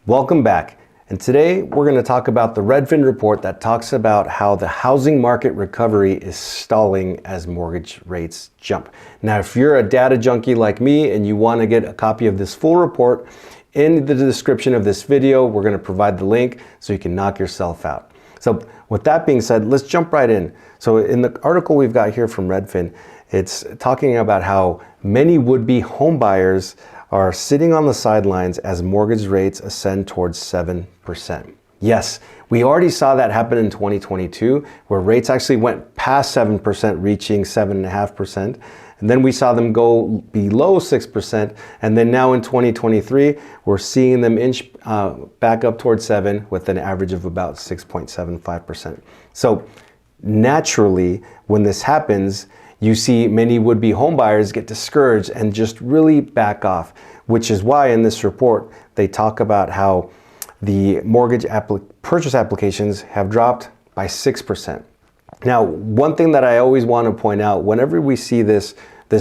Welcome back. And today we're going to talk about the Redfin report that talks about how the housing market recovery is stalling as mortgage rates jump. Now, if you're a data junkie like me and you want to get a copy of this full report, in the description of this video, we're going to provide the link so you can knock yourself out. So with that being said, let's jump right in. So in the article we've got here from Redfin, it's talking about how many would-be home buyers are sitting on the sidelines as mortgage rates ascend towards 7%. Yes, we already saw that happen in 2022, where rates actually went past 7%, reaching 7.5%. And then we saw them go below 6%. And then now in 2023, we're seeing them inch back up towards 7 with an average of about 6.75%. So naturally, when this happens, you see many would-be home buyers get discouraged and just really back off, which is why in this report, they talk about how the mortgage purchase applications have dropped by 6%. Now, one thing that I always want to point out, whenever we see this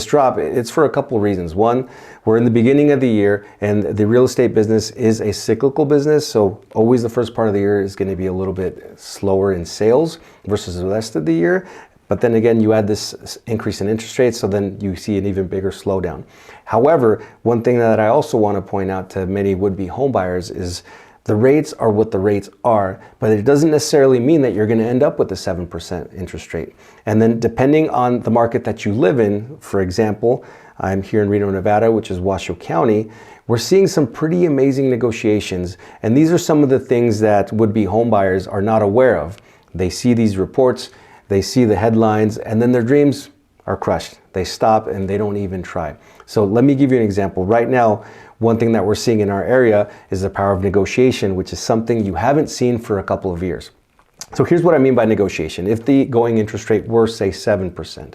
drop, it's for a couple of reasons. One, we're in the beginning of the year and the real estate business is a cyclical business. So always the first part of the year is going to be a little bit slower in sales versus the rest of the year. But then again, you add this increase in interest rates, so then you see an even bigger slowdown. However, one thing that I also want to point out to many would-be home buyers is the rates are what the rates are, but it doesn't necessarily mean that you're going to end up with a 7% interest rate. And then depending on the market that you live in, for example, I'm here in Reno, Nevada, which is Washoe County, we're seeing some pretty amazing negotiations. And these are some of the things that would-be home buyers are not aware of. They see these reports, they see the headlines, and then their dreams are crushed. They stop and they don't even try. So let me give you an example. Right now, one thing that we're seeing in our area is the power of negotiation, which is something you haven't seen for a couple of years. So here's what I mean by negotiation. If the going interest rate were, say, 7%,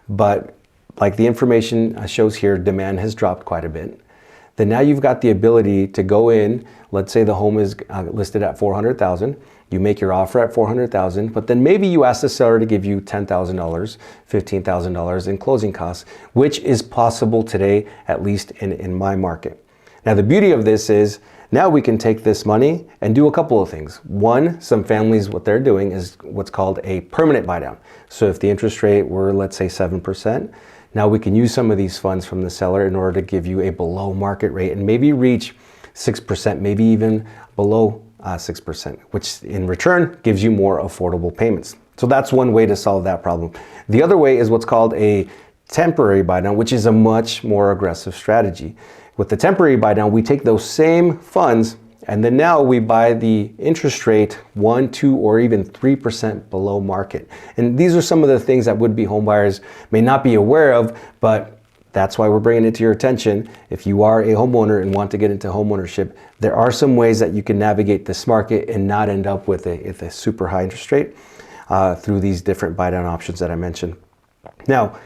but like the information shows here, demand has dropped quite a bit, then now you've got the ability to go in. Let's say the home is listed at $400,000. You make your offer at $400,000, but then maybe you ask the seller to give you $10,000, $15,000 in closing costs, which is possible today, at least in my market. Now, the beauty of this is now we can take this money and do a couple of things. One, some families, what they're doing is what's called a permanent buy down. So if the interest rate were, let's say, 7%, now we can use some of these funds from the seller in order to give you a below market rate and maybe reach 6%, maybe even below 6%, which in return gives you more affordable payments. So that's one way to solve that problem. The other way is what's called a temporary buy down, which is a much more aggressive strategy. With the temporary buy down, we take those same funds and then now we buy the interest rate 1, 2, or even 3% below market. And these are some of the things that would-be home buyers may not be aware of, but that's why we're bringing it to your attention. If you are a homeowner and want to get into homeownership, there are some ways that you can navigate this market and not end up with a super high interest rate through these different buy down options that I mentioned. Now,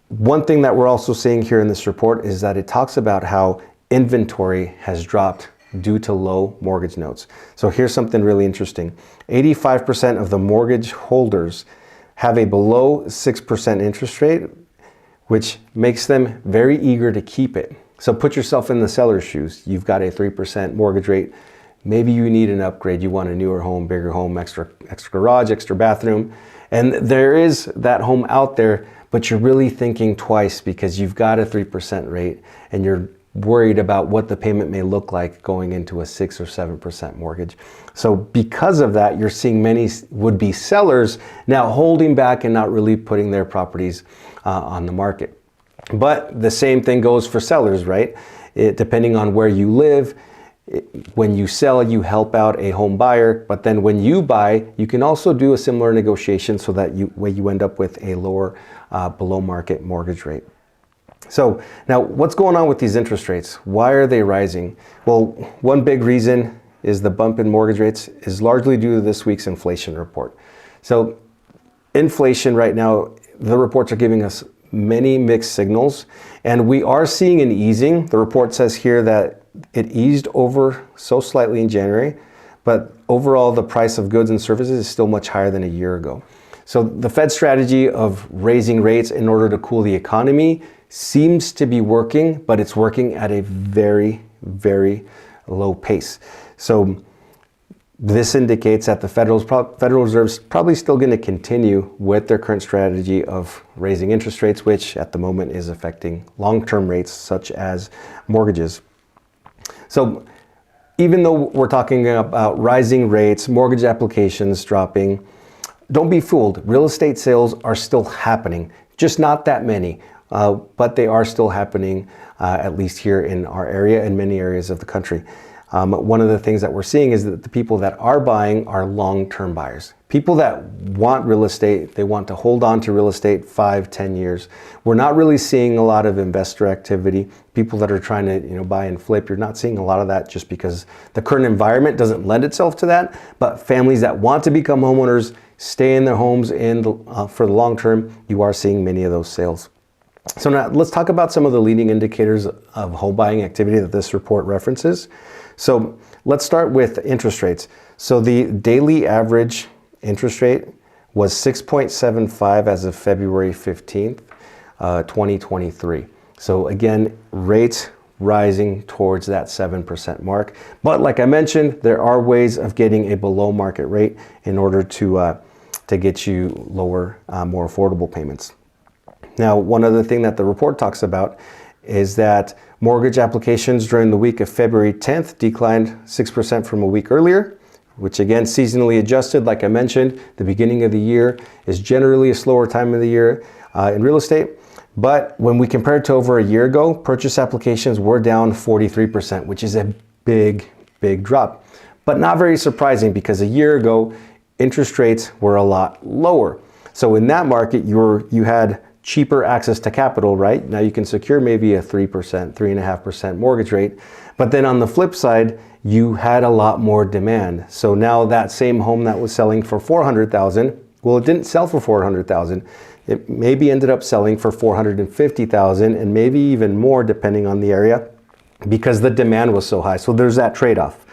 one thing that we're also seeing here in this report is that it talks about how inventory has dropped due to low mortgage notes. So here's something really interesting. 85% of the mortgage holders have a below 6% interest rate, which makes them very eager to keep it. So put yourself in the seller's shoes. You've got a 3% mortgage rate. Maybe you need an upgrade. You want a newer home, bigger home, extra garage, extra bathroom. And there is that home out there, but you're really thinking twice because you've got a 3% rate and you're worried about what the payment may look like going into a 6 or 7% mortgage. So because of that, you're seeing many would-be sellers now holding back and not really putting their properties on the market. But the same thing goes for sellers, right? Depending on where you live, when you sell, you help out a home buyer, but then when you buy, you can also do a similar negotiation so that you end up with a lower below market mortgage rate. So now what's going on with these interest rates? Why are they rising? Well, one big reason is the bump in mortgage rates is largely due to this week's inflation report. So inflation right now, the reports are giving us many mixed signals and we are seeing an easing. The report says here that it eased over so slightly in January, but overall the price of goods and services is still much higher than a year ago. So the Fed strategy of raising rates in order to cool the economy seems to be working, but it's working at a very, very low pace. So this indicates that the Federal Reserve's probably still going to continue with their current strategy of raising interest rates, which at the moment is affecting long-term rates such as mortgages. So even though we're talking about rising rates, mortgage applications dropping, don't be fooled. Real estate sales are still happening, just not that many, but they are still happening, at least here in our area and many areas of the country. One of the things that we're seeing is that the people that are buying are long-term buyers. People that want real estate, they want to hold on to real estate 5-10 years. We're not really seeing a lot of investor activity. People that are trying to buy and flip, you're not seeing a lot of that just because the current environment doesn't lend itself to that. But families that want to become homeowners, stay in their homes for the long term, you are seeing many of those sales. So now let's talk about some of the leading indicators of home buying activity that this report references. So let's start with interest rates. So the daily average interest rate was 6.75 as of February 15th, 2023. So again, rates rising towards that 7% mark. But like I mentioned, there are ways of getting a below market rate in order to get you lower, more affordable payments. Now, one other thing that the report talks about is that mortgage applications during the week of February 10th declined 6% from a week earlier, which again, seasonally adjusted. Like I mentioned, the beginning of the year is generally a slower time of the year in real estate. But when we compare it to over a year ago, purchase applications were down 43%, which is a big, big drop. But not very surprising because a year ago, interest rates were a lot lower. So in that market, you had cheaper access to capital, right? Now you can secure maybe a 3%, 3.5% mortgage rate. But then on the flip side, you had a lot more demand. So now that same home that was selling for $400,000, well, it didn't sell for $400,000. It maybe ended up selling for $450,000 and maybe even more depending on the area because the demand was so high. So there's that trade-off.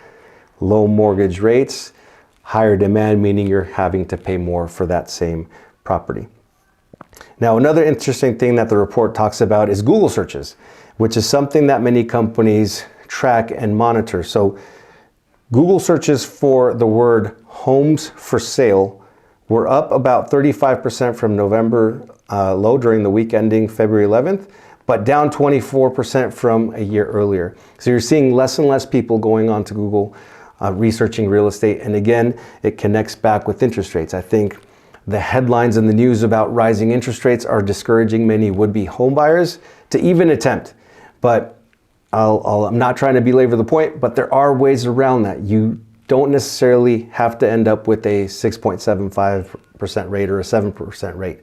Low mortgage rates, higher demand, meaning you're having to pay more for that same property. Now, another interesting thing that the report talks about is Google searches, which is something that many companies track and monitor. So Google searches for the word homes for sale were up about 35% from November low during the week ending February 11th, but down 24% from a year earlier. So you're seeing less and less people going on to Google researching real estate. And again, it connects back with interest rates. I think the headlines in the news about rising interest rates are discouraging many would-be home buyers to even attempt. But I'm not trying to belabor the point, but there are ways around that. You don't necessarily have to end up with a 6.75% rate or a 7% rate.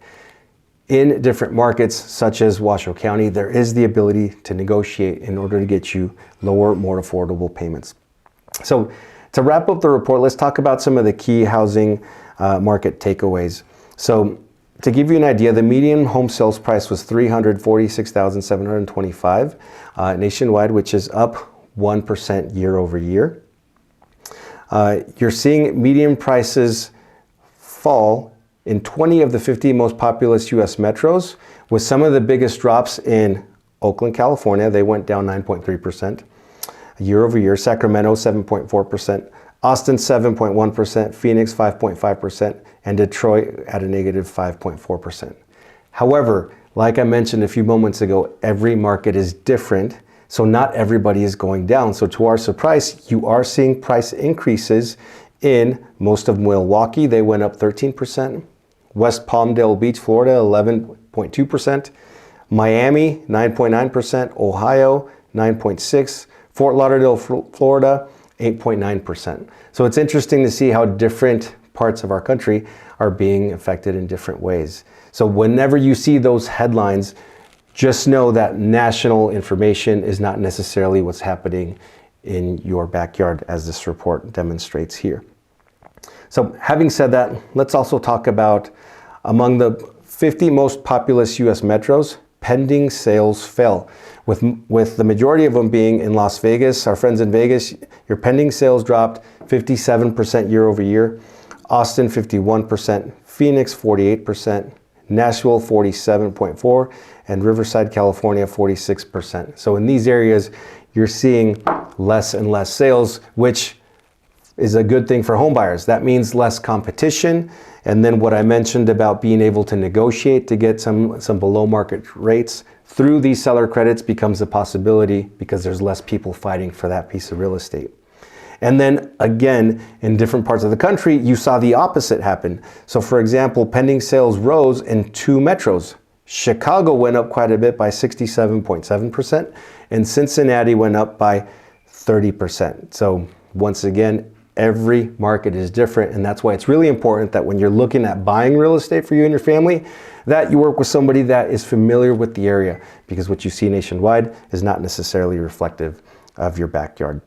In different markets, such as Washoe County, there is the ability to negotiate in order to get you lower, more affordable payments. So to wrap up the report, let's talk about some of the key housing market takeaways. So to give you an idea, the median home sales price was $346,725 nationwide, which is up 1% year over year. You're seeing median prices fall in 20 of the 50 most populous U.S. metros, with some of the biggest drops in Oakland, California. They went down 9.3% year over year. Sacramento, 7.4%. Austin, 7.1%, Phoenix, 5.5%, and Detroit at a negative 5.4%. However, like I mentioned a few moments ago, every market is different, so not everybody is going down. So to our surprise, you are seeing price increases in most of Milwaukee. They went up 13%. West Palmdale Beach, Florida, 11.2%. Miami, 9.9%. Ohio, 9.6%. Fort Lauderdale, Florida, 8.9%. So it's interesting to see how different parts of our country are being affected in different ways. So whenever you see those headlines, just know that national information is not necessarily what's happening in your backyard, as this report demonstrates here. So having said that, let's also talk about among the 50 most populous US metros, pending sales fell, with the majority of them being in Las Vegas. Our friends in Vegas, your pending sales dropped 57% year over year. Austin, 51%. Phoenix, 48%. Nashville, 47.4%. And Riverside, California, 46%. So in these areas, you're seeing less and less sales, which is a good thing for home buyers. That means less competition. And then what I mentioned about being able to negotiate to get some below market rates through these seller credits becomes a possibility because there's less people fighting for that piece of real estate. And then again, in different parts of the country, you saw the opposite happen. So for example, pending sales rose in 2 metros. Chicago went up quite a bit by 67.7%, and Cincinnati went up by 30%. So once again, every market is different, and that's why it's really important that when you're looking at buying real estate for you and your family, that you work with somebody that is familiar with the area, because what you see nationwide is not necessarily reflective of your backyard.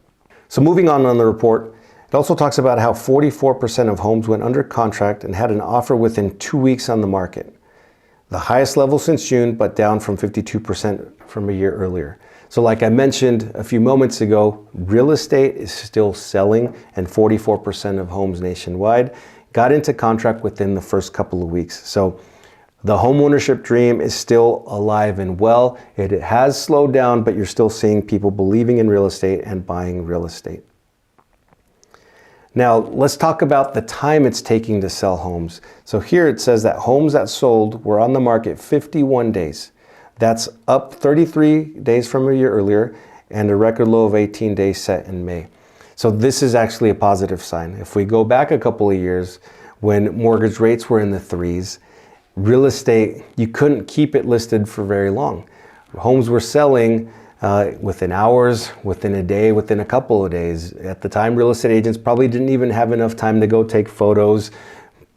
So moving on the report, it also talks about how 44% of homes went under contract and had an offer within 2 weeks on the market. The highest level since June, but down from 52% from a year earlier. So like I mentioned a few moments ago, real estate is still selling, and 44% of homes nationwide got into contract within the first couple of weeks. So the homeownership dream is still alive and well. It has slowed down, but you're still seeing people believing in real estate and buying real estate. Now, let's talk about the time it's taking to sell homes. So here it says that homes that sold were on the market 51 days. That's up 33 days from a year earlier, and a record low of 18 days set in May. So this is actually a positive sign. If we go back a couple of years, when mortgage rates were in the 3s, real estate, you couldn't keep it listed for very long. Homes were selling within hours, within a day, within a couple of days. At the time, real estate agents probably didn't even have enough time to go take photos,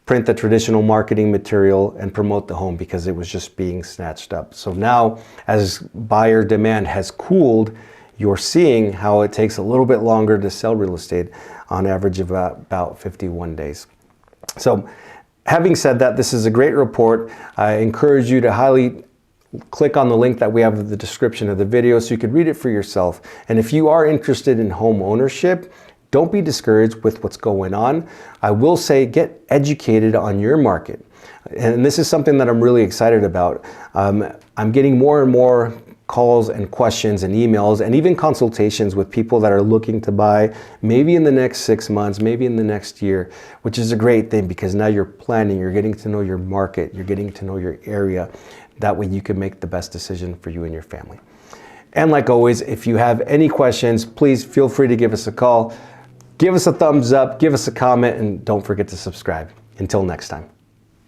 print the traditional marketing material, and promote the home because it was just being snatched up. So now, as buyer demand has cooled, you're seeing how it takes a little bit longer to sell real estate, on average of about 51 days. So having said that, this is a great report. I encourage you to highly click on the link that we have in the description of the video so you could read it for yourself. And if you are interested in home ownership, don't be discouraged with what's going on. I will say, get educated on your market. And this is something that I'm really excited about. I'm getting more and more calls and questions and emails and even consultations with people that are looking to buy maybe in the next 6 months, maybe in the next year, which is a great thing because now you're planning, you're getting to know your market, you're getting to know your area. That way you can make the best decision for you and your family. And like always, if you have any questions, please feel free to give us a call. Give us a thumbs up, give us a comment, and don't forget to subscribe. Until next time.